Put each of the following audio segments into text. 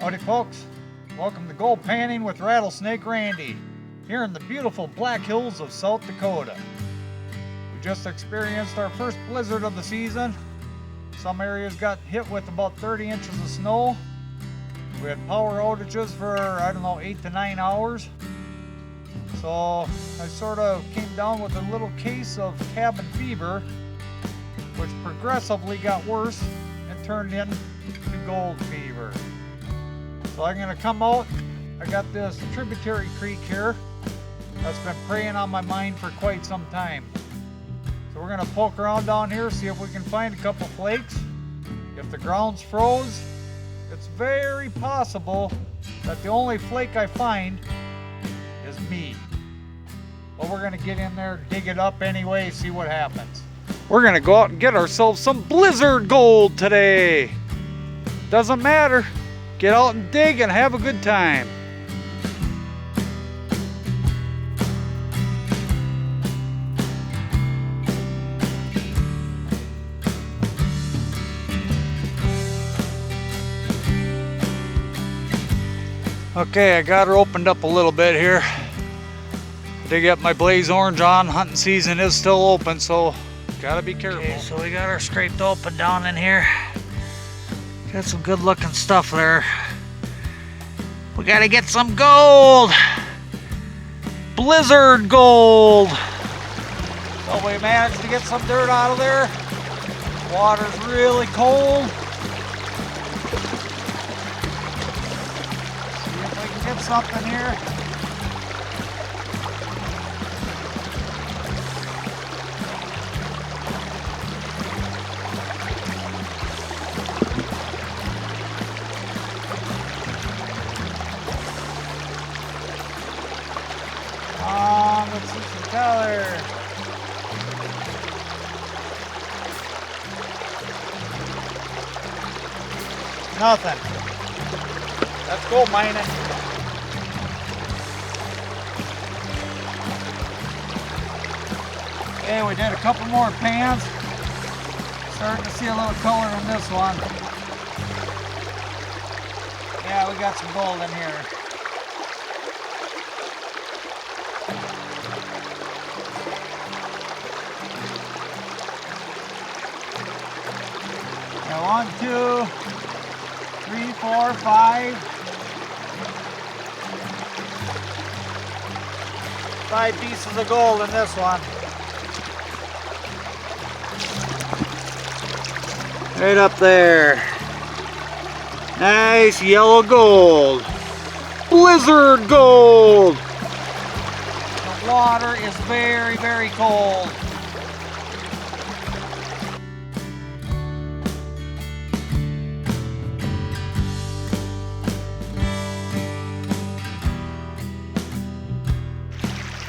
Howdy folks, welcome to Gold Panning with Rattlesnake Randy, here in the beautiful Black Hills of South Dakota. We just experienced our first blizzard of the season. Some areas got hit with about 30 inches of snow. We had power outages for, 8 to 9 hours. So I sort of came down with a little case of cabin fever, which progressively got worse and turned into gold fever. So I'm gonna come out. I got this tributary creek here that's been preying on my mind for quite some time. So we're gonna poke around down here, see if we can find a couple flakes. If the ground's froze, it's very possible that the only flake I find is me. But we're gonna get in there, dig it up anyway, see what happens. We're gonna go out and get ourselves some blizzard gold today. Doesn't matter. Get out and dig and have a good time. Okay, I got her opened up a little bit here. Dig up my blaze orange on. Hunting season is still open, so gotta be careful. Okay, so we got her scraped open down in here. Got some good looking stuff there. We gotta get some gold. Blizzard gold. So we managed to get some dirt out of there. Water's really cold. See if we can get something here. Let's see some color. Nothing. Let's go mining. Okay, we did a couple more pans. Starting to see a little color in this one. Yeah, we got some gold in here. Now 1, 2, 3, 4, 5. 5 pieces of gold in this one. Right up there. Nice yellow gold. Blizzard gold. The water is very, very cold.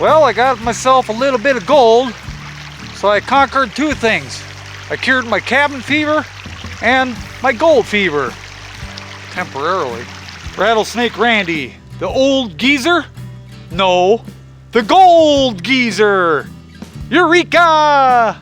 Well, I got myself a little bit of gold, so I conquered 2 things. I cured my cabin fever and my gold fever, temporarily. Rattlesnake Randy, the old geezer? No, the gold geezer! Eureka!